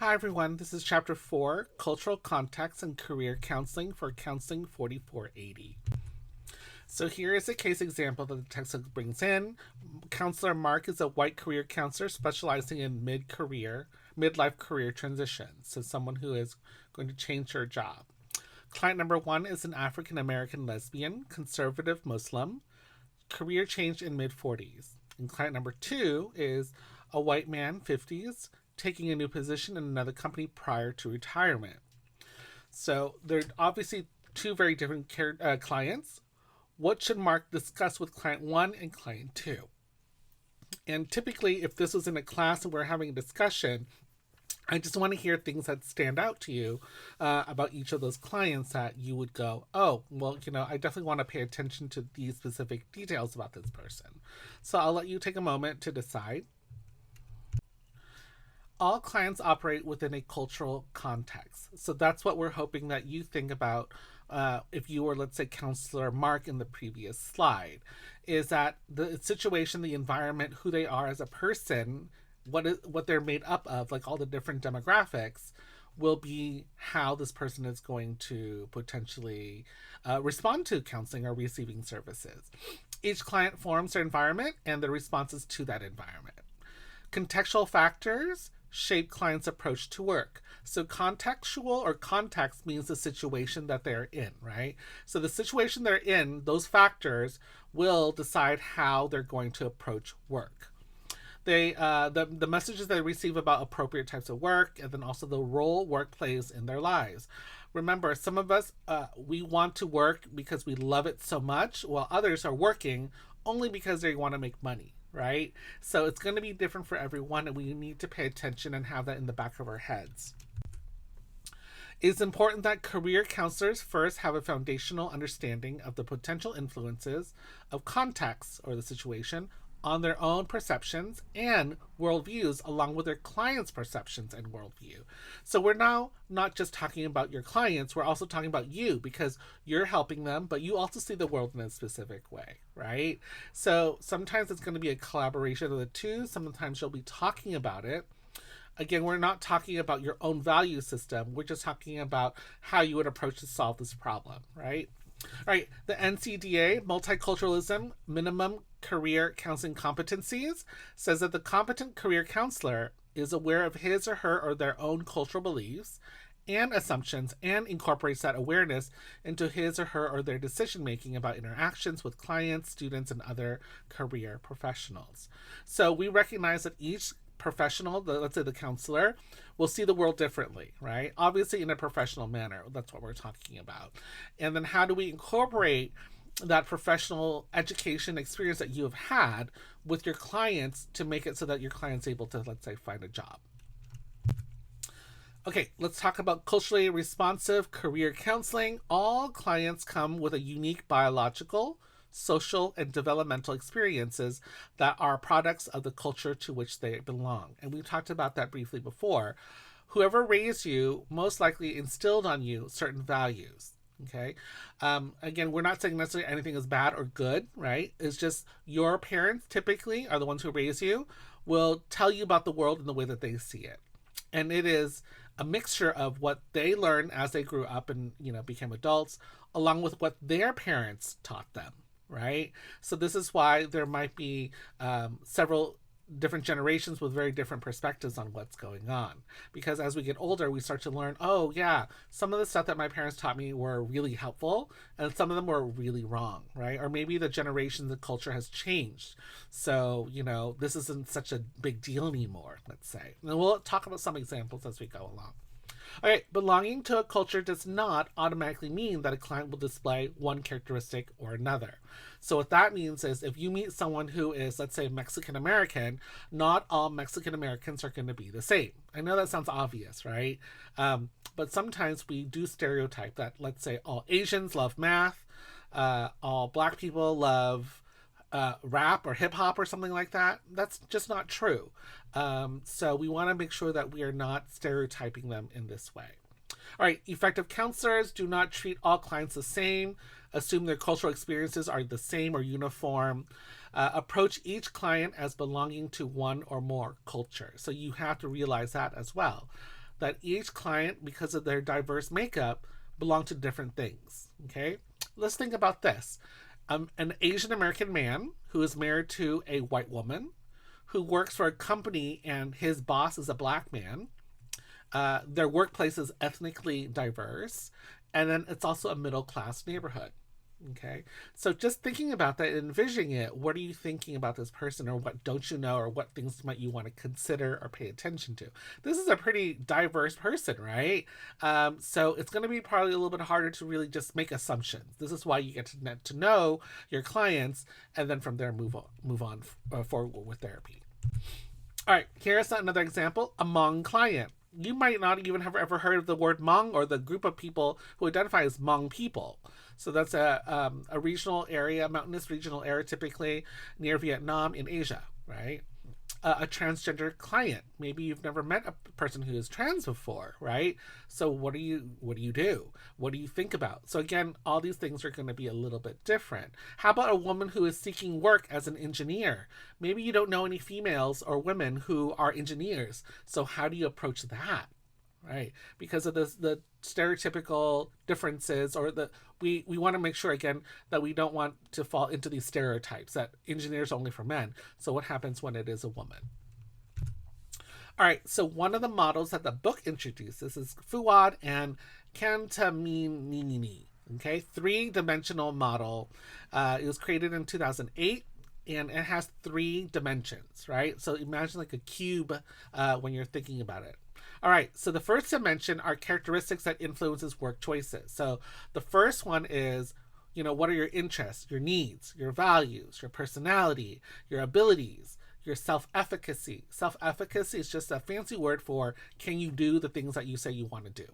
Hi everyone, this is Chapter 4, Cultural Context and Career Counseling for Counseling 4480. So here is a case example that the textbook brings in. Counselor Mark is a white career counselor specializing in midlife career transitions. So someone who is going to change their job. Client number 1 is an African American lesbian, conservative Muslim, career change in mid 40s. And client number 2 is a white man, 50s, taking a new position in another company prior to retirement. So they're obviously two very different clients. What should Mark discuss with client 1 and client 2? And typically, if this was in a class and we're having a discussion, I just want to hear things that stand out to you about each of those clients that you would go, oh, well, I definitely want to pay attention to these specific details about this person. So I'll let you take a moment to decide. All clients operate within a cultural context. So that's what we're hoping that you think about if you were, let's say, Counselor Mark in the previous slide, is that the situation, the environment, who they are as a person, what they're made up of, like all the different demographics, will be how this person is going to potentially respond to counseling or receiving services. Each client forms their environment and the responses to that environment. Contextual factors shape clients' approach to work. So contextual or context means the situation that they're in, right? So the situation they're in, those factors will decide how they're going to approach work. The messages they receive about appropriate types of work, and then also the role work plays in their lives. Remember, some of us, we want to work because we love it so much, while others are working only because they want to make money, right? So it's going to be different for everyone, and we need to pay attention and have that in the back of our heads. It's important that career counselors first have a foundational understanding of the potential influences of context or the situation on their own perceptions and worldviews, along with their clients' perceptions and worldview. So we're now not just talking about your clients, we're also talking about you, because you're helping them, but you also see the world in a specific way, right? So sometimes it's going to be a collaboration of the two. Sometimes you'll be talking about it. Again, we're not talking about your own value system. We're just talking about how you would approach to solve this problem, right? All right, the NCDA, Multiculturalism Minimum Career Counseling Competencies, says that the competent career counselor is aware of his or her or their own cultural beliefs and assumptions and incorporates that awareness into his or her or their decision making about interactions with clients, students, and other career professionals. So we recognize that each professional, let's say the counselor, will see the world differently, right? Obviously in a professional manner. That's what we're talking about. And then how do we incorporate that professional education experience that you have had with your clients to make it so that your client's able to, let's say, find a job? Okay, let's talk about culturally responsive career counseling. All clients come with a unique biological, social, and developmental experiences that are products of the culture to which they belong. And we talked about that briefly before. Whoever raised you most likely instilled on you certain values. Okay. Again, we're not saying necessarily anything is bad or good, right? It's just your parents typically are the ones who raise you, will tell you about the world in the way that they see it. And it is a mixture of what they learned as they grew up and, became adults, along with what their parents taught them, right? So this is why there might be several different generations with very different perspectives on what's going on. Because as we get older, we start to learn, oh yeah, some of the stuff that my parents taught me were really helpful and some of them were really wrong, right? Or maybe the generation, the culture has changed. So, this isn't such a big deal anymore, let's say. And we'll talk about some examples as we go along. All right, belonging to a culture does not automatically mean that a client will display one characteristic or another. So what that means is if you meet someone who is, let's say, Mexican American, not all Mexican Americans are going to be the same. I know that sounds obvious, right? But sometimes we do stereotype that, let's say, all Asians love math, all Black people love rap or hip hop or something like that. That's just not true. So we want to make sure that we are not stereotyping them in this way. All right, effective counselors do not treat all clients the same, assume their cultural experiences are the same or uniform, approach each client as belonging to one or more culture. So you have to realize that as well. that each client, because of their diverse makeup, belong to different things. Okay, let's think about this. An Asian American man who is married to a white woman who works for a company and his boss is a black man. Their workplace is ethnically diverse, and then it's also a middle class neighborhood. Okay, so just thinking about that, envisioning it, what are you thinking about this person, or what don't you know, or what things might you want to consider or pay attention to? This is a pretty diverse person, right? So it's going to be probably a little bit harder to really just make assumptions. This is why you get to know your clients, and then from there move on forward with therapy. All right, here's another example: a Hmong client. You might not even have ever heard of the word Hmong or the group of people who identify as Hmong people. So that's a regional area, mountainous regional area, typically near Vietnam in Asia, right? A transgender client. Maybe you've never met a person who is trans before, right? So what do you do? What do you think about? So again, all these things are going to be a little bit different. How about a woman who is seeking work as an engineer? Maybe you don't know any females or women who are engineers. So how do you approach that? Right, because of the stereotypical differences, or we want to make sure again that we don't want to fall into these stereotypes that engineers are only for men. So what happens when it is a woman? All right, so one of the models that the book introduces is Fuad and Kantaminini. Okay, three-dimensional model. It was created in 2008. And it has 3 dimensions, right? So imagine like a cube when you're thinking about it. All right, so the first dimension are characteristics that influences work choices. So the first one is, what are your interests, your needs, your values, your personality, your abilities, your self-efficacy. Self-efficacy is just a fancy word for can you do the things that you say you want to do.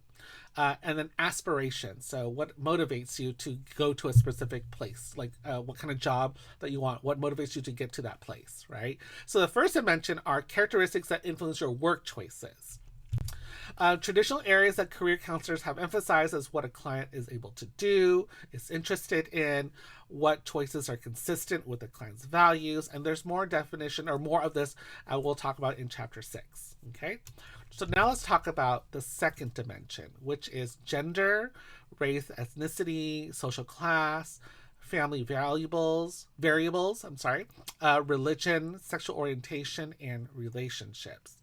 And then aspiration. So what motivates you to go to a specific place? Like what kind of job that you want? What motivates you to get to that place, right? So the first dimension are characteristics that influence your work choices. Traditional areas that career counselors have emphasized is what a client is able to do, is interested in, what choices are consistent with the client's values, and there's more definition or more of this we'll talk about in chapter 6. Okay, so now let's talk about the second dimension, which is gender, race, ethnicity, social class, family variables, religion, sexual orientation, and relationships.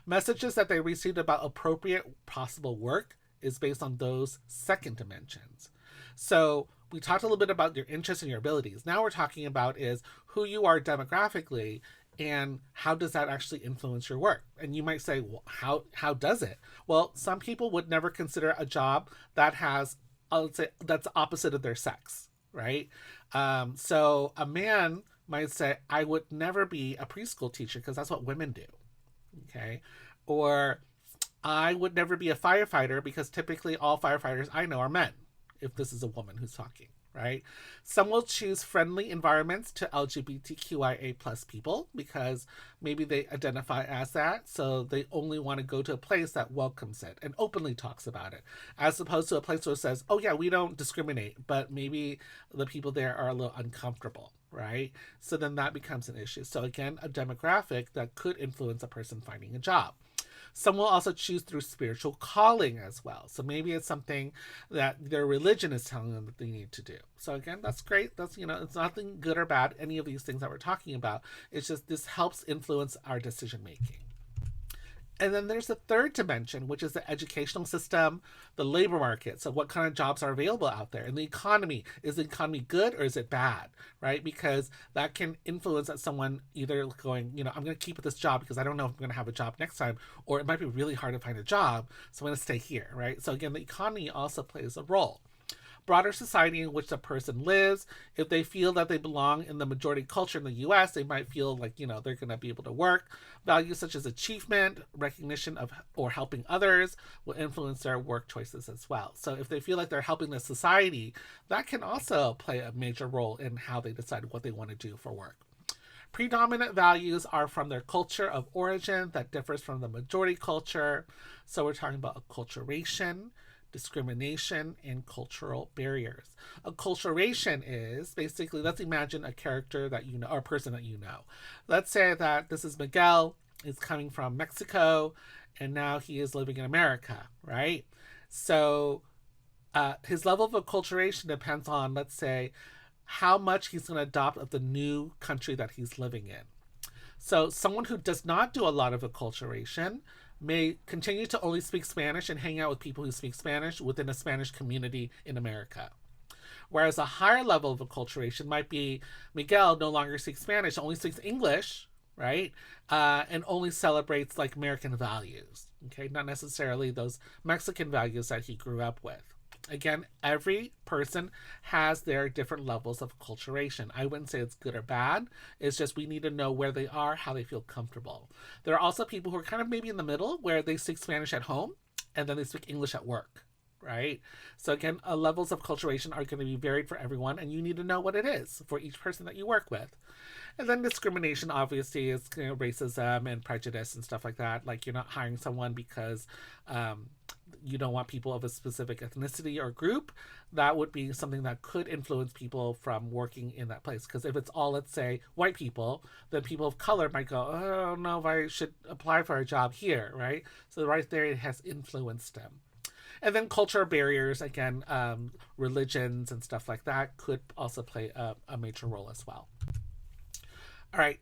Messages that they received about appropriate possible work is based on those second dimensions. So we talked a little bit about your interests and your abilities. Now we're talking about is who you are demographically and how does that actually influence your work. And you might say, well, how does it? Well, some people would never consider a job that has, let's say, that's opposite of their sex, right? So a man might say, I would never be a preschool teacher because that's what women do. Okay, or I would never be a firefighter because typically all firefighters I know are men, if this is a woman who's talking, right? Some will choose friendly environments to LGBTQIA plus people because maybe they identify as that, so they only want to go to a place that welcomes it and openly talks about it, as opposed to a place where it says, oh yeah, we don't discriminate, but maybe the people there are a little uncomfortable, right? So then that becomes an issue. So again, a demographic that could influence a person finding a job. Some will also choose through spiritual calling as well. So maybe it's something that their religion is telling them that they need to do. So again, that's great. That's, it's nothing good or bad, any of these things that we're talking about. It's just this helps influence our decision making. And then there's the third dimension, which is the educational system, the labor market. So what kind of jobs are available out there? And the economy. Is the economy good or is it bad, right? Because that can influence someone either going, I'm going to keep this job because I don't know if I'm going to have a job next time, or it might be really hard to find a job, so I'm going to stay here, right? So again, the economy also plays a role. Broader society in which a person lives. If they feel that they belong in the majority culture in the U.S., they might feel like, they're going to be able to work. Values such as achievement, recognition of, or helping others will influence their work choices as well. So if they feel like they're helping the society, that can also play a major role in how they decide what they want to do for work. Predominant values are from their culture of origin that differs from the majority culture. So we're talking about acculturation, discrimination, and cultural barriers. Acculturation is basically, let's imagine a character that you know, or a person that you know. Let's say that this is Miguel, is coming from Mexico, and now he is living in America, right? So his level of acculturation depends on, let's say, how much he's going to adopt of the new country that he's living in. So someone who does not do a lot of acculturation may continue to only speak Spanish and hang out with people who speak Spanish within a Spanish community in America. Whereas a higher level of acculturation might be Miguel no longer speaks Spanish, only speaks English, right? And only celebrates like American values, okay? Not necessarily those Mexican values that he grew up with. Again, every person has their different levels of acculturation. I wouldn't say it's good or bad. It's just we need to know where they are, how they feel comfortable. There are also people who are kind of maybe in the middle where they speak Spanish at home and then they speak English at work, right? So again, levels of acculturation are going to be varied for everyone, and you need to know what it is for each person that you work with. And then discrimination, obviously, is racism and prejudice and stuff like that. Like, you're not hiring someone because you don't want people of a specific ethnicity or group. That would be something that could influence people from working in that place. Because if it's all, let's say, white people, then people of color might go, oh, I don't know if I should apply for a job here, right? So right there, it has influenced them. And then cultural barriers, again, religions and stuff like that could also play a major role as well. All right,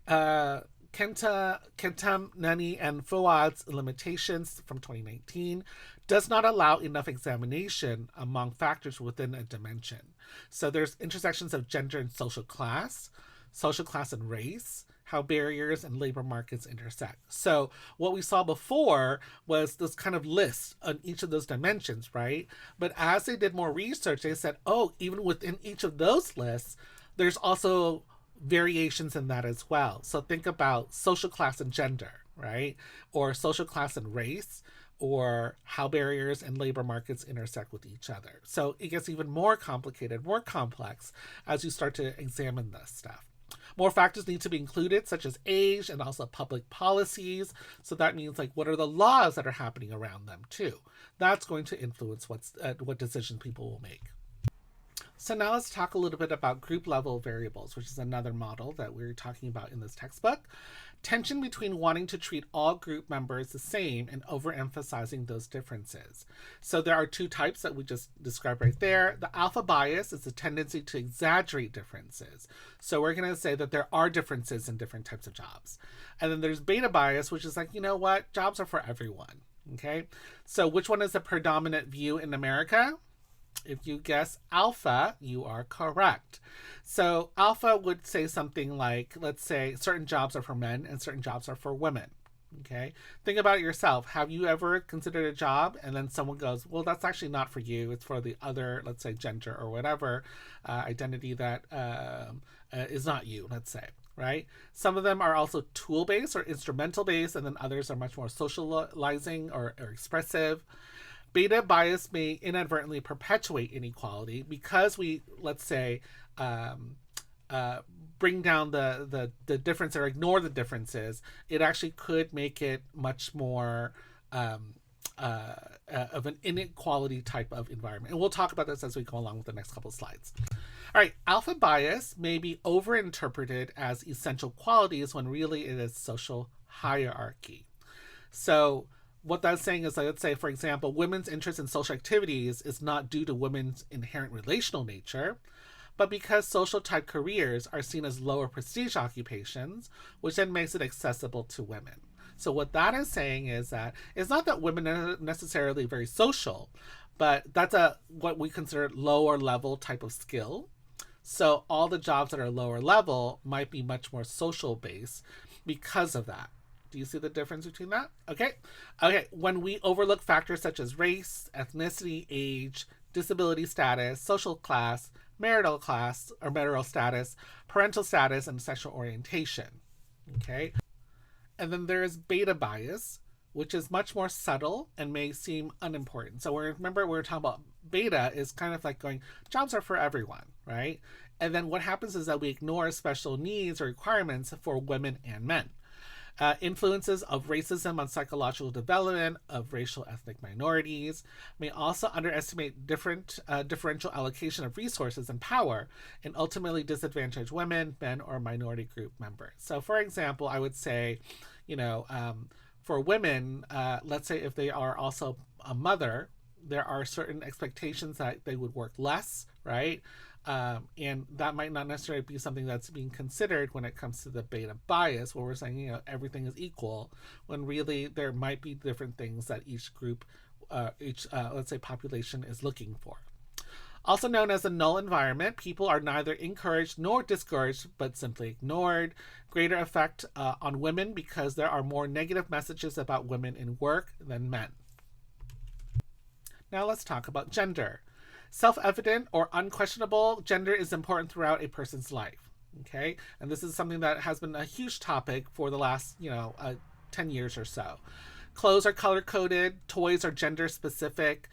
Kentam, Nani, and Fuad's limitations from 2019 does not allow enough examination among factors within a dimension. So there's intersections of gender and social class and race, how barriers and labor markets intersect. So what we saw before was this kind of list on each of those dimensions, right? But as they did more research, they said, oh, even within each of those lists, there's also variations in that as well. So think about social class and gender, right? Or social class and race, or how barriers and labor markets intersect with each other. So it gets even more complicated, more complex as you start to examine this stuff. More factors need to be included, such as age and also public policies. So that means, like, what are the laws that are happening around them too? That's going to influence what decisions people will make. So now let's talk a little bit about group level variables, which is another model that we're talking about in this textbook. Tension between wanting to treat all group members the same and overemphasizing those differences. So there are two types that we just described right there. The alpha bias is a tendency to exaggerate differences. So we're going to say that there are differences in different types of jobs. And then there's beta bias, which is like, you know what, jobs are for everyone. Okay, so which one is the predominant view in America? If you guess alpha, you are correct. So alpha would say something like, let's say certain jobs are for men and certain jobs are for women. Okay, think about it yourself. Have you ever considered a job and then someone goes, well, that's actually not for you, it's for the other, let's say, gender or whatever identity that is not you, let's say, right? Some of them are also tool-based or instrumental-based, and then others are much more socializing or expressive. Beta bias may inadvertently perpetuate inequality because we, let's say, bring down the difference or ignore the differences. It actually could make it much more of an inequality type of environment. And we'll talk about this as we go along with the next couple of slides. All right, alpha bias may be overinterpreted as essential qualities when really it is social hierarchy. So what that's saying is, let's say, for example, women's interest in social activities is not due to women's inherent relational nature, but because social type careers are seen as lower prestige occupations, which then makes it accessible to women. So what that is saying is that it's not that women are necessarily very social, but that's what we consider lower level type of skill. So all the jobs that are lower level might be much more social based because of that. Do you see the difference between that? Okay. When we overlook factors such as race, ethnicity, age, disability status, social class, marital status, parental status, and sexual orientation. Okay. And then there is beta bias, which is much more subtle and may seem unimportant. So remember, we're talking about beta is kind of like going, jobs are for everyone, right? And then what happens is that we ignore special needs or requirements for women and men. Influences of racism on psychological development of racial ethnic minorities may also underestimate differential allocation of resources and power and ultimately disadvantage women, men, or minority group members. So for example, I would say, For women, let's say if they are also a mother, there are certain expectations that they would work less, right? And that might not necessarily be something that's being considered when it comes to the beta bias, where we're saying, everything is equal, when really there might be different things that each group, let's say, population is looking for. Also known as a null environment, people are neither encouraged nor discouraged, but simply ignored. Greater effect on women because there are more negative messages about women in work than men. Now let's talk about gender. Self-evident or unquestionable gender is important throughout a person's life. Okay, and this is something that has been a huge topic for the last 10 years or so. Clothes are color coded, toys are gender specific.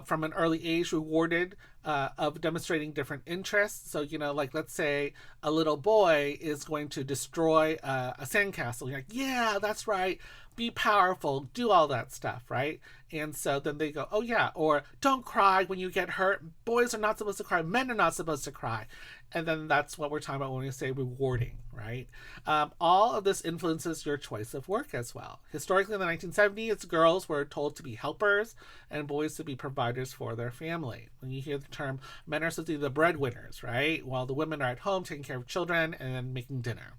From an early age, rewarded of demonstrating different interests. So, like let's say a little boy is going to destroy a sandcastle. You're like, yeah, that's right. Be powerful, do all that stuff, right? And so then they go, oh yeah, or don't cry when you get hurt. Boys are not supposed to cry. Men are not supposed to cry. And then that's what we're talking about when we say rewarding, right? All of this influences your choice of work as well. Historically, in the 1970s, girls were told to be helpers and boys to be providers for their family. When you hear the term, men are supposed to be the breadwinners, right? While the women are at home taking care of children and then making dinner.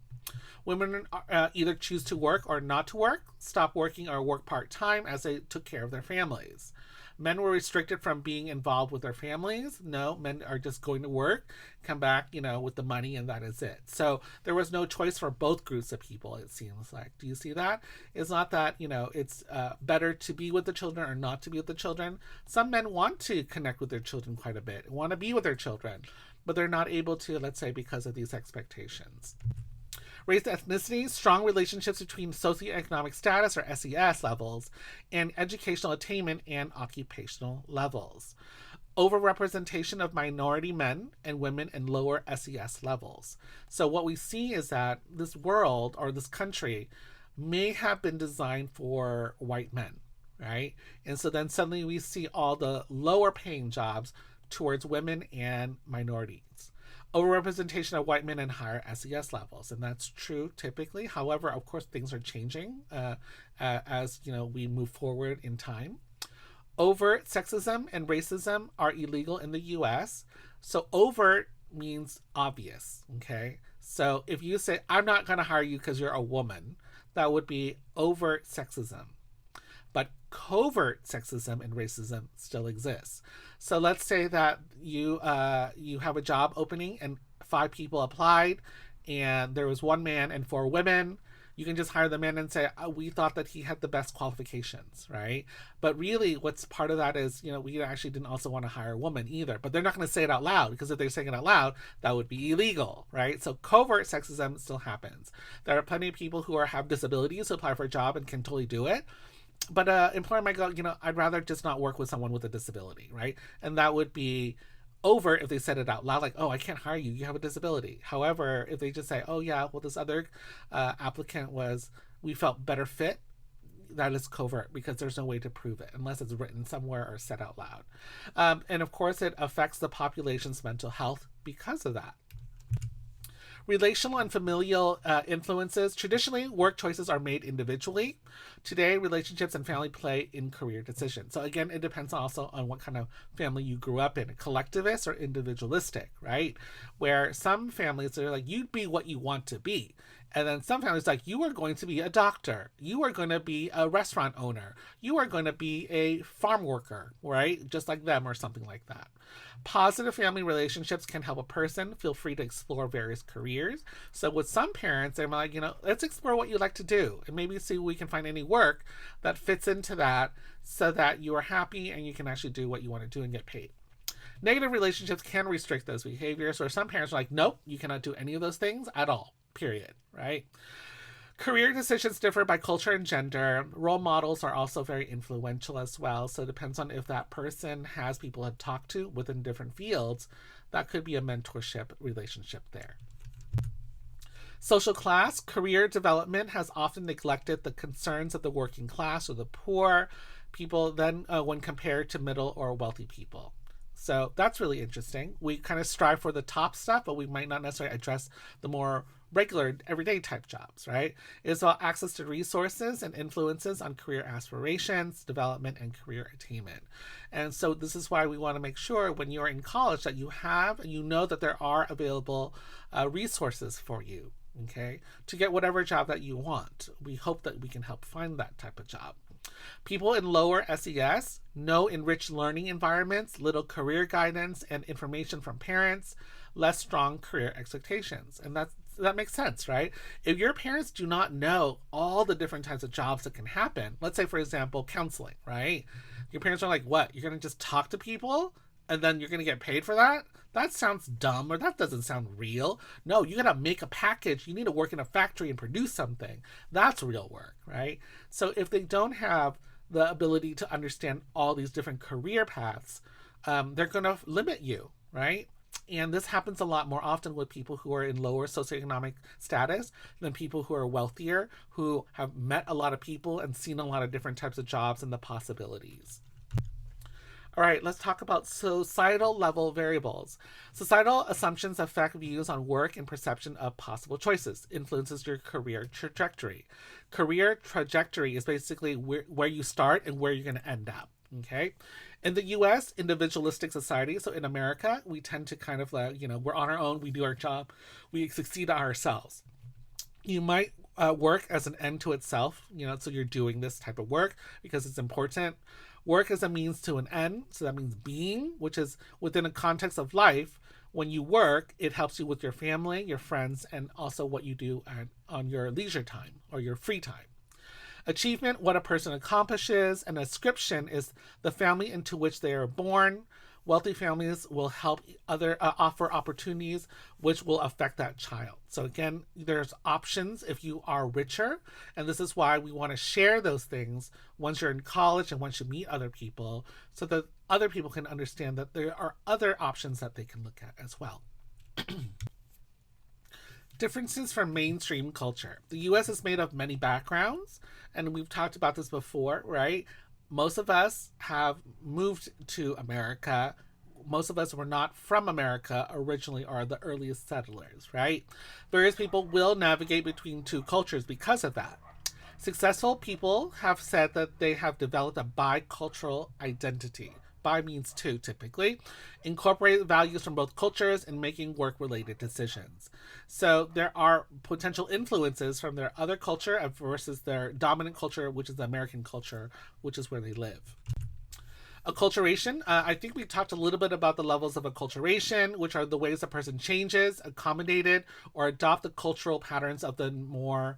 Women either choose to work or not to work, stop working or work part-time as they took care of their families. Men were restricted from being involved with their families. No, men are just going to work, come back, with the money, and that is it. So there was no choice for both groups of people, it seems like. Do you see that? It's not that, it's better to be with the children or not to be with the children. Some men want to connect with their children quite a bit, want to be with their children, but they're not able to, let's say, because of these expectations. Race, ethnicity, strong relationships between socioeconomic status or SES levels, and educational attainment and occupational levels. Overrepresentation of minority men and women in lower SES levels. So what we see is that this world or this country may have been designed for white men, right? And so then suddenly we see all the lower paying jobs towards women and minorities. Overrepresentation of white men in higher SES levels, and that's true typically. However, of course, things are changing as we move forward in time. Overt sexism and racism are illegal in the U.S. So overt means obvious. Okay, so if you say I'm not going to hire you because you're a woman, that would be overt sexism. But covert sexism and racism still exists. So let's say that you have a job opening and 5 people applied and there was 1 man and 4 women. You can just hire the man and say, we thought that he had the best qualifications, right? But really what's part of that is, we actually didn't also want to hire a woman either. But they're not going to say it out loud, because if they're saying it out loud, that would be illegal, right? So covert sexism still happens. There are plenty of people who have disabilities who apply for a job and can totally do it. But employer might go, I'd rather just not work with someone with a disability, right? And that would be overt if they said it out loud, like, oh, I can't hire you, you have a disability. However, if they just say, oh yeah, well, this other applicant we felt better fit, that is covert, because there's no way to prove it unless it's written somewhere or said out loud. And of course, it affects the population's mental health because of that. Relational and familial influences. Traditionally, work choices are made individually. Today, relationships and family play in career decisions. So again, it depends also on what kind of family you grew up in, collectivist or individualistic, right? Where some families are like, you be what you want to be. And then some families like, you are going to be a doctor. You are going to be a restaurant owner. You are going to be a farm worker, right? Just like them or something like that. Positive family relationships can help a person feel free to explore various careers. So with some parents, they're like, let's explore what you like to do and maybe see if we can find any work that fits into that so that you are happy and you can actually do what you want to do and get paid. Negative relationships can restrict those behaviors, or some parents are like, nope, you cannot do any of those things at all, period, right? Career decisions differ by culture and gender. Role models are also very influential as well. So it depends on if that person has people to talk to within different fields. That could be a mentorship relationship there. Social class. Career development has often neglected the concerns of the working class or the poor people than when compared to middle or wealthy people. So that's really interesting. We kind of strive for the top stuff, but we might not necessarily address the more regular everyday type jobs, right? It's about access to resources and influences on career aspirations, development, and career attainment. And so this is why we want to make sure when you're in college that you have and you know that there are available resources for you, okay, to get whatever job that you want. We hope that we can help find that type of job. People in lower SES, no enriched learning environments, little career guidance and information from parents, less strong career expectations. And that makes sense, right? If your parents do not know all the different types of jobs that can happen, let's say, for example, counseling, right? Your parents are like, what? You're going to just talk to people and then you're going to get paid for that? That sounds dumb, or that doesn't sound real. No, you got to make a package. You need to work in a factory and produce something. That's real work, right? So if they don't have the ability to understand all these different career paths, they're going to limit you, right? And this happens a lot more often with people who are in lower socioeconomic status than people who are wealthier, who have met a lot of people and seen a lot of different types of jobs and the possibilities. All right, let's talk about societal level variables. Societal assumptions affect views on work and perception of possible choices, influences your career trajectory. Career trajectory is basically where you start and where you're going to end up, okay? In the US, individualistic society, so in America, we tend to kind of like, we're on our own, we do our job, we succeed ourselves. You might work as an end to itself, so you're doing this type of work because it's important. Work is a means to an end, so that means being, which is within a context of life. When you work, it helps you with your family, your friends, and also what you do on your leisure time or your free time. Achievement, what a person accomplishes. An ascription is the family into which they are born. Wealthy families will help offer opportunities which will affect that child. So again, there's options if you are richer, and this is why we want to share those things once you're in college and once you meet other people, so that other people can understand that there are other options that they can look at as well. Differences from mainstream culture. The US is made of many backgrounds, and we've talked about this before, right? Most of us have moved to America. Most of us were not from America originally, or the earliest settlers, right? Various people will navigate between two cultures because of that. Successful people have said that they have developed a bicultural identity. Bi means two, typically. Incorporate values from both cultures in making work-related decisions. So there are potential influences from their other culture versus their dominant culture, which is the American culture, which is where they live. Acculturation. I think we talked a little bit about the levels of acculturation, which are the ways a person changes, accommodated, or adopt the cultural patterns of the more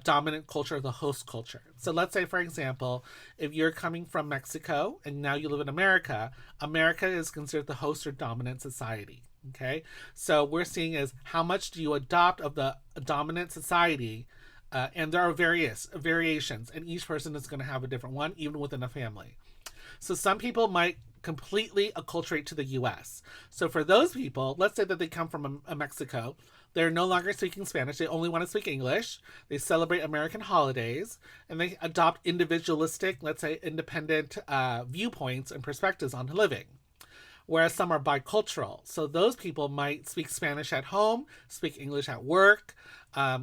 dominant culture of the host culture. So let's say, for example, if you're coming from Mexico and now you live in America, America is considered the host or dominant society. Okay, so we're seeing is how much do you adopt of the dominant society, and there are various variations, and each person is going to have a different one, even within a family. So some people might completely acculturate to the US. So for those people, let's say that they come from Mexico, they're no longer speaking Spanish, they only want to speak English, they celebrate American holidays, and they adopt individualistic, let's say independent viewpoints and perspectives on living. Whereas some are bicultural. So those people might speak Spanish at home, speak English at work,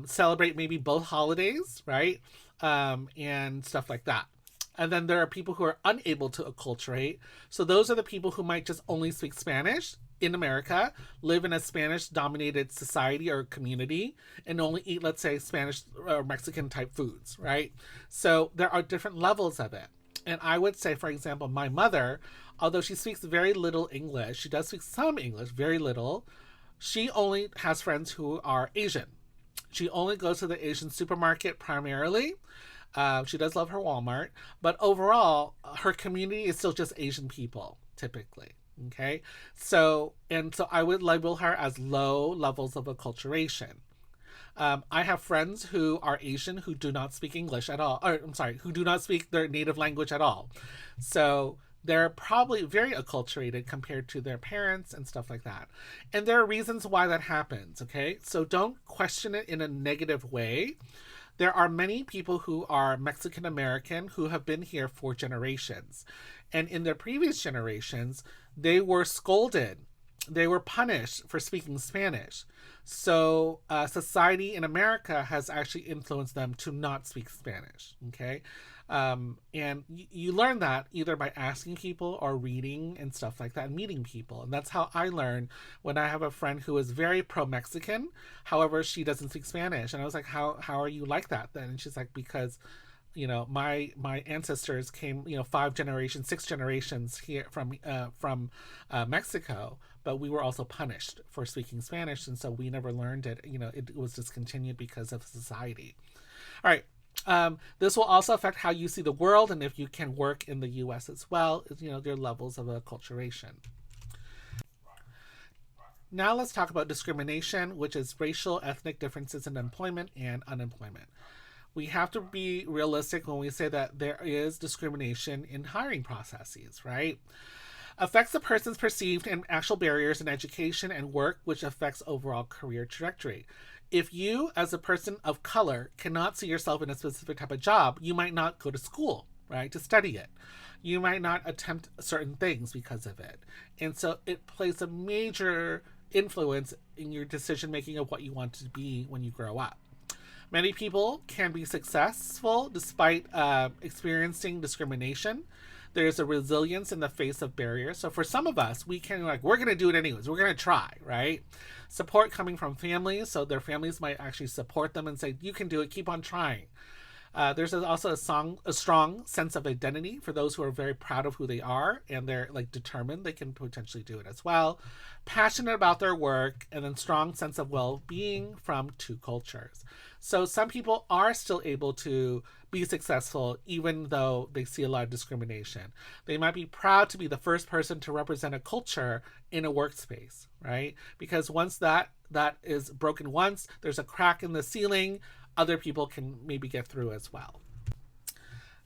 celebrate maybe both holidays, right? And stuff like that. And then there are people who are unable to acculturate. So those are the people who might just only speak Spanish in America, live in a Spanish-dominated society or community, and only eat, let's say, Spanish or Mexican type foods, right? So there are different levels of it. And I would say, for example, my mother, although she speaks very little English, she does speak some English, very little, she only has friends who are Asian. She only goes to the Asian supermarket primarily. She does love her Walmart, but overall, her community is still just Asian people, typically. Okay, so I would label her as low levels of acculturation. I have friends who are Asian who do not speak English at all, or I'm sorry, who do not speak their native language at all. So they're probably very acculturated compared to their parents and stuff like that. And there are reasons why that happens, okay? So don't question it in a negative way. There are many people who are Mexican American who have been here for generations. And in their previous generations, they were scolded they were punished for speaking Spanish. So society in America has actually influenced them to not speak Spanish. Okay. And you learn that either by asking people or reading and stuff like that and meeting people. And that's how I learned when I have a friend who is very pro Mexican. However, she doesn't speak Spanish. And I was like, how are you like that then? And she's like, because my ancestors came 5 generations, 6 generations here from Mexico, but we were also punished for speaking Spanish, and so we never learned it. It was discontinued because of society. All right. This will also affect how you see the world and if you can work in the U.S. as well. Their levels of acculturation. Now let's talk about discrimination, which is racial, ethnic differences in employment and unemployment. We have to be realistic when we say that there is discrimination in hiring processes, right? Affects a person's perceived and actual barriers in education and work, which affects overall career trajectory. If you, as a person of color, cannot see yourself in a specific type of job, you might not go to school, right, to study it. You might not attempt certain things because of it. And so it plays a major influence in your decision making of what you want to be when you grow up. Many people can be successful despite experiencing discrimination. There's a resilience in the face of barriers. So for some of us, we're going to do it anyways. We're going to try, right? Support coming from families. So their families might actually support them and say, you can do it, keep on trying. There's also a strong sense of identity for those who are very proud of who they are and they're determined they can potentially do it as well. Passionate about their work, and then strong sense of well-being from 2 cultures. So some people are still able to be successful even though they see a lot of discrimination. They might be proud to be the first person to represent a culture in a workspace, right? Because once that is broken once, there's a crack in the ceiling, other people can maybe get through as well.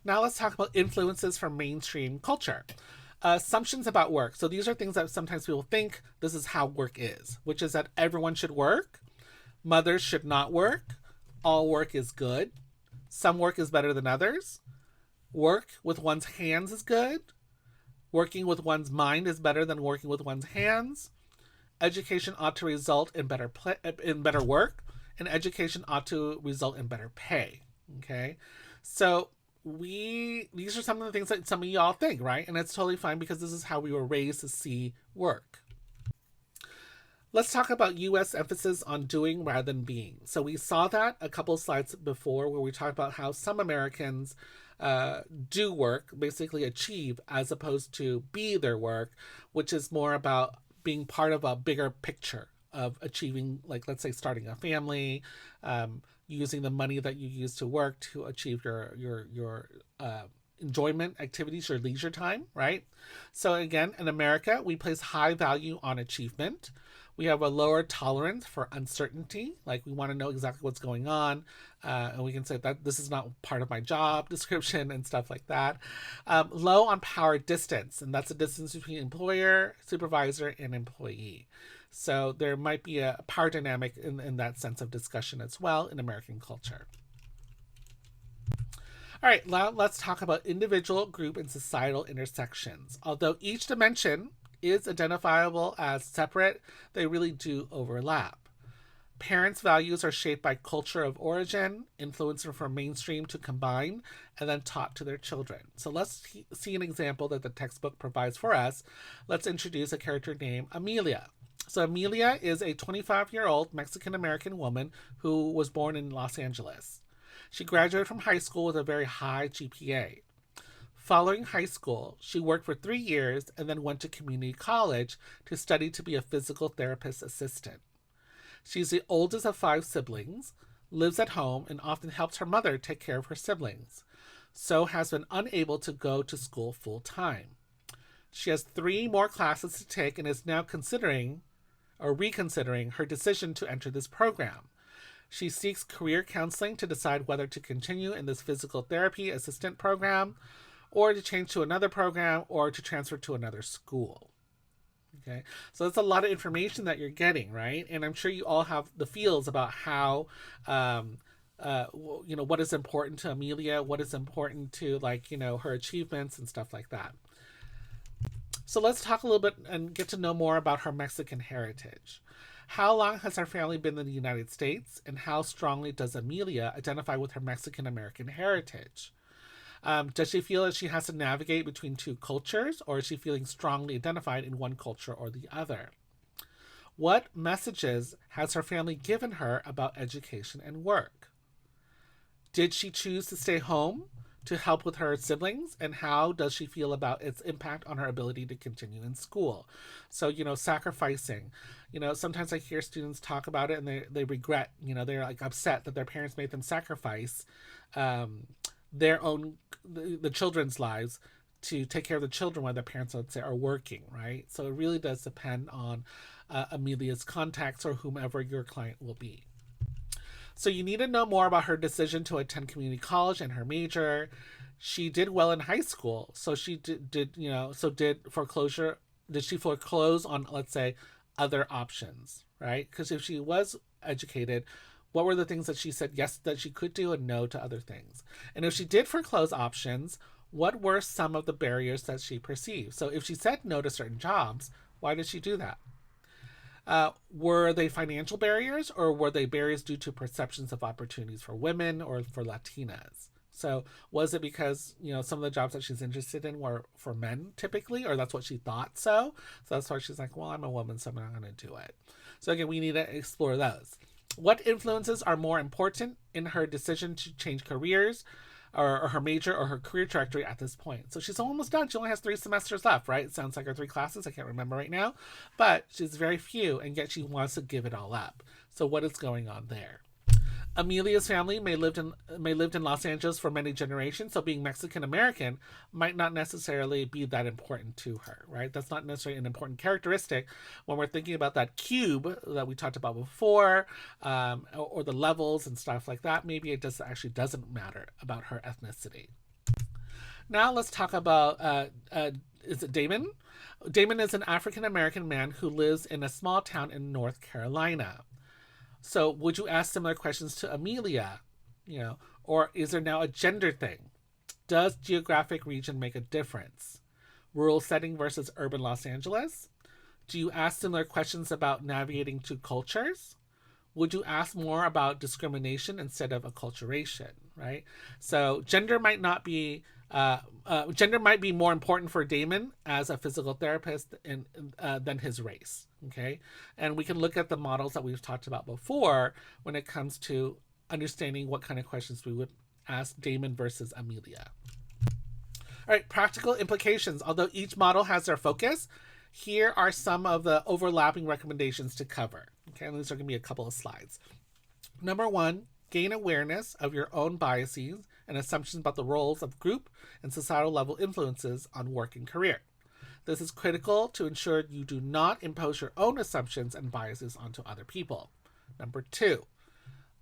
Now let's talk about influences from mainstream culture. Assumptions about work. So these are things that sometimes people think this is how work is, which is that everyone should work, mothers should not work, all work is good, some work is better than others, work with one's hands is good, working with one's mind is better than working with one's hands, education ought to result in better work, and education ought to result in better pay. Okay, so these are some of the things that some of y'all think, right? And it's totally fine because this is how we were raised to see work. Let's talk about U.S. emphasis on doing rather than being. So we saw that a couple of slides before where we talked about how some Americans do work, basically achieve, as opposed to be their work, which is more about being part of a bigger picture of achieving, let's say, starting a family, using the money that you use to work to achieve your enjoyment activities, your leisure time, right? So again, in America, we place high value on achievement. We have a lower tolerance for uncertainty. We want to know exactly what's going on. And we can say that this is not part of my job description and stuff like that. Low on power distance, and that's the distance between employer, supervisor, and employee. So there might be a power dynamic in that sense of discussion as well in American culture. All right, now let's talk about individual, group, and societal intersections. Although each dimension is identifiable as separate, they really do overlap. Parents' values are shaped by culture of origin, influenced from mainstream to combine, and then taught to their children. So let's see an example that the textbook provides for us. Let's introduce a character named Amelia. So Amelia is a 25-year-old Mexican-American woman who was born in Los Angeles. She graduated from high school with a very high GPA. Following high school, she worked for 3 years and then went to community college to study to be a physical therapist assistant. She's the oldest of 5 siblings, lives at home, and often helps her mother take care of her siblings, so has been unable to go to school full time. She has 3 more classes to take and is now reconsidering her decision to enter this program. She seeks career counseling to decide whether to continue in this physical therapy assistant program or to change to another program or to transfer to another school. Okay, so that's a lot of information that you're getting, right? And I'm sure you all have the feels about how, what is important to Amelia, what is important to her achievements and stuff like that. So let's talk a little bit and get to know more about her Mexican heritage. How long has her family been in the United States, and how strongly does Amelia identify with her Mexican American heritage? Does she feel that she has to navigate between two cultures, or is she feeling strongly identified in one culture or the other? What messages has her family given her about education and work? Did she choose to stay home to help with her siblings? And how does she feel about its impact on her ability to continue in school? So, sacrificing. Sometimes I hear students talk about it and they regret, they're like upset that their parents made them sacrifice um, their own, the children's lives to take care of the children while their parents, let's say, are working, right? So it really does depend on Amelia's contacts or whomever your client will be. So you need to know more about her decision to attend community college and her major. She did well in high school, so she did foreclosure. Did she foreclose on, let's say, other options, right? Because if she was educated, what were the things that she said yes that she could do and no to other things? And if she did foreclose options, what were some of the barriers that she perceived? So if she said no to certain jobs, why did she do that? Were they financial barriers, or were they barriers due to perceptions of opportunities for women or for Latinas? So was it because some of the jobs that she's interested in were for men typically, or that's what she thought? So that's why she's like, well, I'm a woman, so I'm not going to do it. So again, we need to explore those. What influences are more important in her decision to change careers, or her major or her career trajectory at this point? So she's almost done. She only has 3 semesters left, right? It sounds like her 3 classes. I can't remember right now, but she's very few, and yet she wants to give it all up. So what is going on there? Amelia's family may lived in Los Angeles for many generations, so being Mexican American might not necessarily be that important to her, right? That's not necessarily an important characteristic when we're thinking about that cube that we talked about before, or the levels and stuff like that. Maybe it doesn't matter about her ethnicity. Now let's talk about is it Damon? Damon is an African American man who lives in a small town in North Carolina. So would you ask similar questions to Amelia? Or is there now a gender thing? Does geographic region make a difference? Rural setting versus urban Los Angeles? Do you ask similar questions about navigating two cultures? Would you ask more about discrimination instead of acculturation, right? So gender might not be gender might be more important for Damon as a physical therapist than his race. Okay, and we can look at the models that we've talked about before when it comes to understanding what kind of questions we would ask Damon versus Amelia. All right, practical implications. Although each model has their focus, here are some of the overlapping recommendations to cover. Okay, and these are going to be a couple of slides. Number 1, gain awareness of your own biases and assumptions about the roles of group and societal level influences on work and career. This is critical to ensure you do not impose your own assumptions and biases onto other people. Number 2,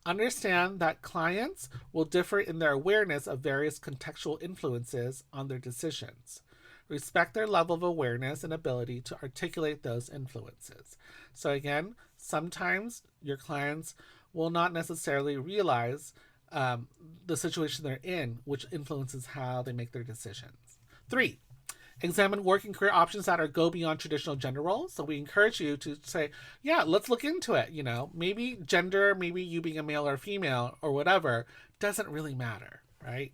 understand that clients will differ in their awareness of various contextual influences on their decisions. Respect their level of awareness and ability to articulate those influences. So again, sometimes your clients will not necessarily realize the situation they're in, which influences how they make their decisions. 3, examine work and career options that go beyond traditional gender roles. So we encourage you to say, yeah, let's look into it. Maybe gender, maybe you being a male or female or whatever, doesn't really matter, right?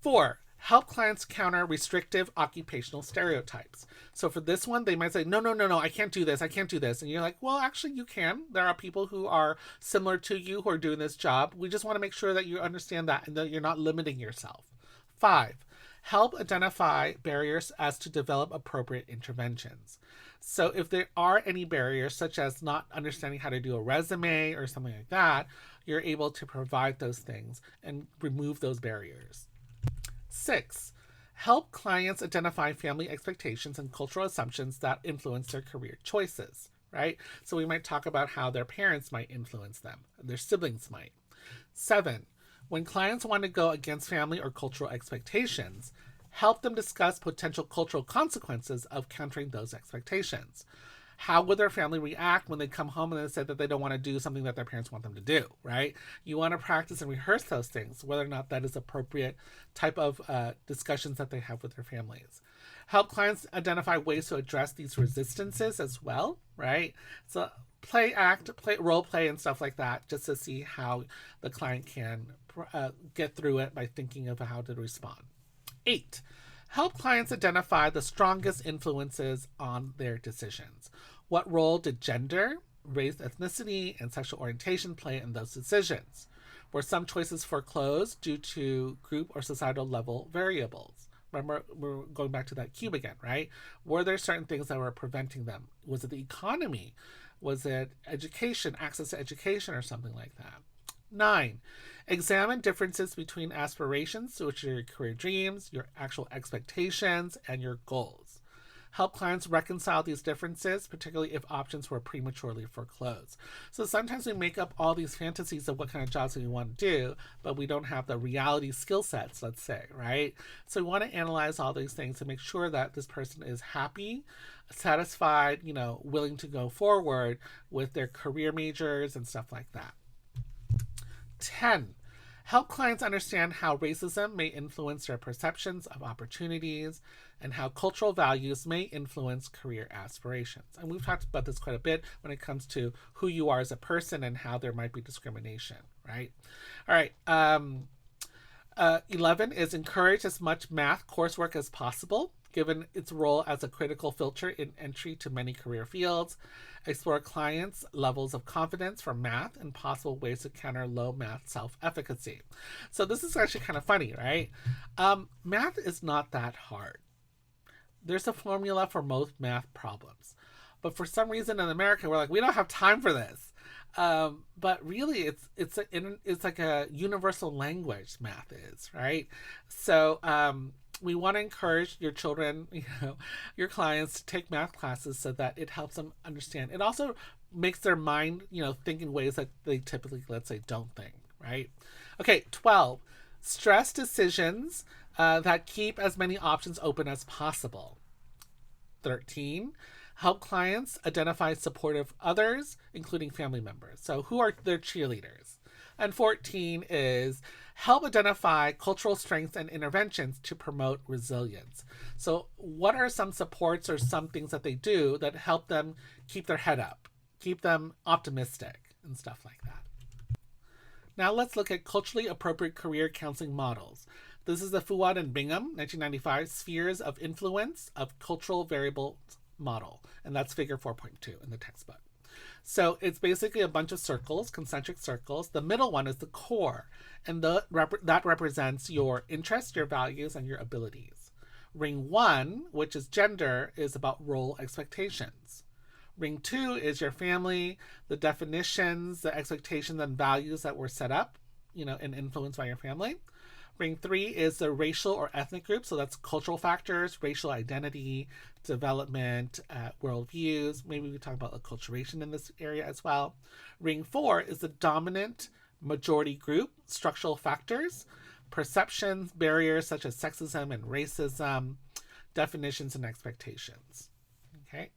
4, help clients counter restrictive occupational stereotypes. So for this one, they might say, no, I can't do this. And you're like, well, actually you can. There are people who are similar to you who are doing this job. We just want to make sure that you understand that and that you're not limiting yourself. 5, help identify barriers as to develop appropriate interventions. So if there are any barriers, such as not understanding how to do a resume or something like that, you're able to provide those things and remove those barriers. 6, help clients identify family expectations and cultural assumptions that influence their career choices, right? So we might talk about how their parents might influence them, their siblings might. 7, when clients want to go against family or cultural expectations, help them discuss potential cultural consequences of countering those expectations. How would their family react when they come home and they said that they don't want to do something that their parents want them to do, right? You want to practice and rehearse those things, whether or not that is appropriate type of discussions that they have with their families. Help clients identify ways to address these resistances as well, right? So role play and stuff like that, just to see how the client can get through it by thinking of how to respond. 8, help clients identify the strongest influences on their decisions. What role did gender, race, ethnicity, and sexual orientation play in those decisions? Were some choices foreclosed due to group or societal level variables? Remember, we're going back to that cube again, right? Were there certain things that were preventing them? Was it the economy? Was it education, access to education, or something like that? 9, examine differences between aspirations, which are your career dreams, your actual expectations, and your goals. Help clients reconcile these differences, particularly if options were prematurely foreclosed. So sometimes we make up all these fantasies of what kind of jobs we want to do, but we don't have the reality skill sets, let's say, right? So we want to analyze all these things to make sure that this person is happy, satisfied, willing to go forward with their career majors and stuff like that. 10, help clients understand how racism may influence their perceptions of opportunities and how cultural values may influence career aspirations. And we've talked about this quite a bit when it comes to who you are as a person and how there might be discrimination, right? All right. 11 is encourage as much math coursework as possible, given its role as a critical filter in entry to many career fields. Explore clients' levels of confidence for math and possible ways to counter low math self-efficacy. So this is actually kind of funny, right? Math is not that hard. There's a formula for most math problems. But for some reason in America, we're like, we don't have time for this. But really, it's like a universal language, math is, right? So we want to encourage your children, your clients to take math classes so that it helps them understand. It also makes their mind, think in ways that they typically, let's say, don't think, right? Okay, 12, stress decisions that keep as many options open as possible. 13, help clients identify supportive others, including family members. So who are their cheerleaders? And 14 is help identify cultural strengths and interventions to promote resilience. So what are some supports or some things that they do that help them keep their head up, keep them optimistic and stuff like that? Now let's look at culturally appropriate career counseling models. This is the Fuad and Bingham, 1995, Spheres of Influence of Cultural Variables model. And that's figure 4.2 in the textbook. So it's basically a bunch of circles, concentric circles. The middle one is the core, and that represents your interests, your values, and your abilities. Ring 1, which is gender, is about role expectations. Ring 2 is your family, the definitions, the expectations and values that were set up, and influenced by your family. Ring 3 is the racial or ethnic group, so that's cultural factors, racial identity, development, worldviews. Maybe we talk about acculturation in this area as well. Ring 4 is the dominant majority group, structural factors, perceptions, barriers such as sexism and racism, definitions and expectations. Okay.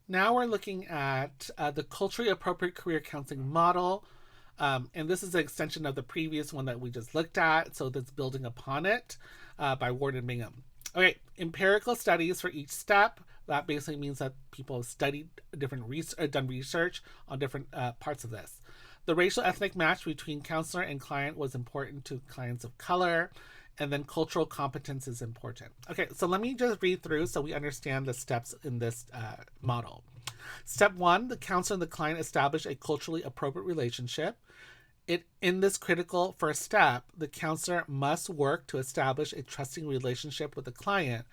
Now we're looking at the culturally appropriate career counseling model. And this is an extension of the previous one that we just looked at, so that's building upon it by Ward and Bingham. Okay, empirical studies for each step. That basically means that people have studied done research on different parts of this. The racial ethnic match between counselor and client was important to clients of color, and then cultural competence is important. Okay, so let me just read through so we understand the steps in this model. Step 1, the counselor and the client establish a culturally appropriate relationship. In this critical first step, the counselor must work to establish a trusting relationship with the client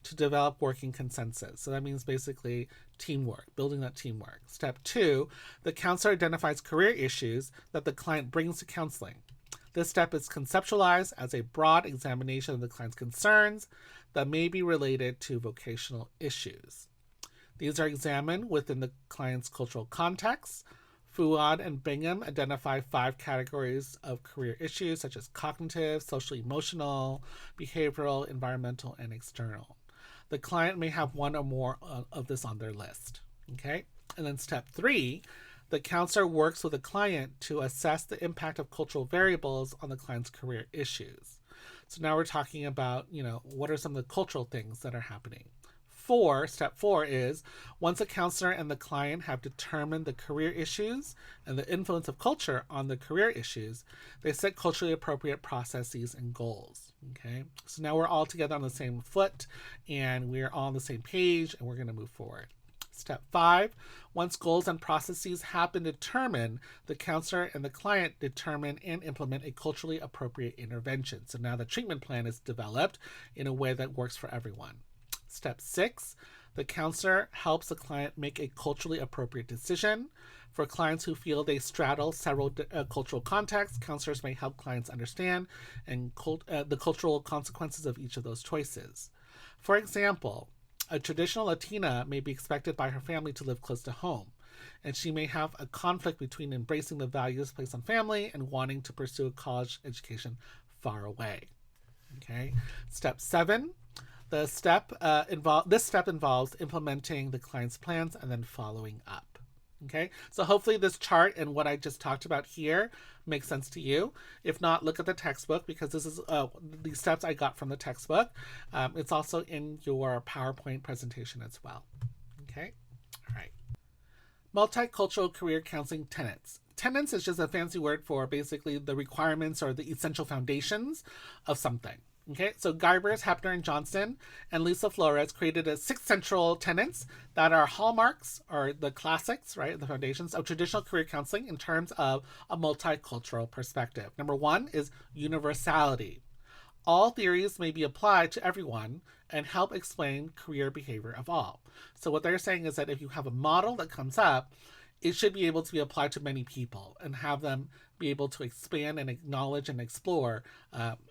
to develop working consensus. So that means basically teamwork, building that teamwork. Step 2, the counselor identifies career issues that the client brings to counseling. This step is conceptualized as a broad examination of the client's concerns that may be related to vocational issues. These are examined within the client's cultural context. Fuad and Bingham identify 5 categories of career issues, such as cognitive, social emotional, behavioral, environmental, and external. The client may have one or more of this on their list. Okay. And then step 3, the counselor works with the client to assess the impact of cultural variables on the client's career issues. So now we're talking about, what are some of the cultural things that are happening. Step 4 is once a counselor and the client have determined the career issues and the influence of culture on the career issues, they set culturally appropriate processes and goals. Okay, so now we're all together on the same foot and we're all on the same page and we're going to move forward. Step 5, once goals and processes have been determined, the counselor and the client determine and implement a culturally appropriate intervention. So now the treatment plan is developed in a way that works for everyone. Step 6, the counselor helps the client make a culturally appropriate decision. For clients who feel they straddle several cultural contexts, counselors may help clients understand the cultural consequences of each of those choices. For example, a traditional Latina may be expected by her family to live close to home, and she may have a conflict between embracing the values placed on family and wanting to pursue a college education far away. Okay. Step 7, this step involves implementing the client's plans and then following up. Okay, so hopefully this chart and what I just talked about here makes sense to you. If not, look at the textbook because this is the steps I got from the textbook. It's also in your PowerPoint presentation as well. Okay, all right. Multicultural career counseling tenets. Tenets is just a fancy word for basically the requirements or the essential foundations of something. Okay, so Guybers, Hepner, and Johnson and Lisa Flores created 6 central tenets that are hallmarks or the classics, right, the foundations of traditional career counseling in terms of a multicultural perspective. Number 1 is universality. All theories may be applied to everyone and help explain career behavior of all. So what they're saying is that if you have a model that comes up, it should be able to be applied to many people and have them be able to expand and acknowledge and explore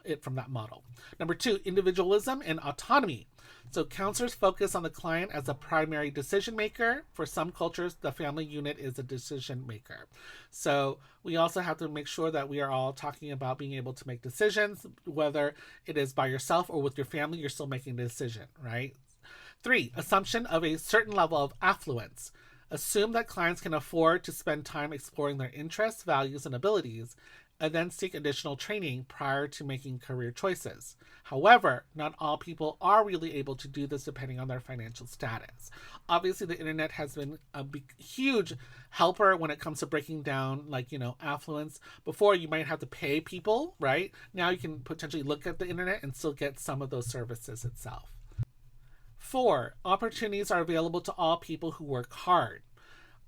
it from that model. Number 2, individualism and autonomy. So counselors focus on the client as a primary decision maker. For some cultures, the family unit is a decision maker. So we also have to make sure that we are all talking about being able to make decisions, whether it is by yourself or with your family, you're still making a decision, right? 3, assumption of a certain level of affluence. Assume that clients can afford to spend time exploring their interests, values, and abilities, and then seek additional training prior to making career choices. However, not all people are really able to do this depending on their financial status. Obviously, the internet has been a huge helper when it comes to breaking down, affluence. Before, you might have to pay people, right? Now you can potentially look at the internet and still get some of those services itself. 4, opportunities are available to all people who work hard.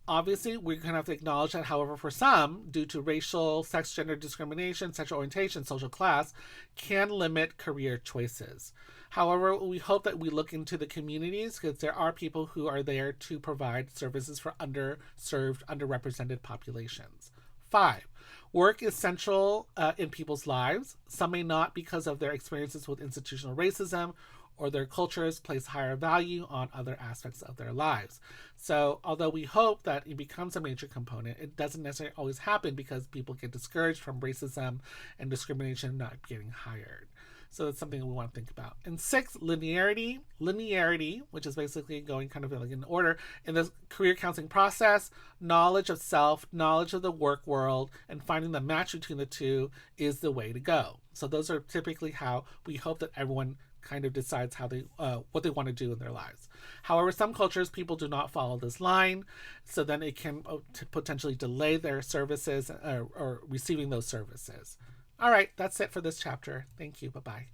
Obviously, we're going to have to acknowledge that, however, for some, due to racial, sex, gender discrimination, sexual orientation, social class, can limit career choices. However, we hope that we look into the communities because there are people who are there to provide services for underserved, underrepresented populations. 5, work is central in people's lives. Some may not because of their experiences with institutional racism or their cultures place higher value on other aspects of their lives. So although we hope that it becomes a major component, it doesn't necessarily always happen because people get discouraged from racism and discrimination not getting hired. So that's something we want to think about. And 6, linearity. Linearity, which is basically going kind of like in order in the career counseling process, knowledge of self, knowledge of the work world, and finding the match between the two is the way to go. So those are typically how we hope that everyone kind of decides how they what they want to do in their lives. However, some cultures, people do not follow this line, so then it can potentially delay their services or receiving those services. All right, that's it for this chapter. Thank you. Bye-bye.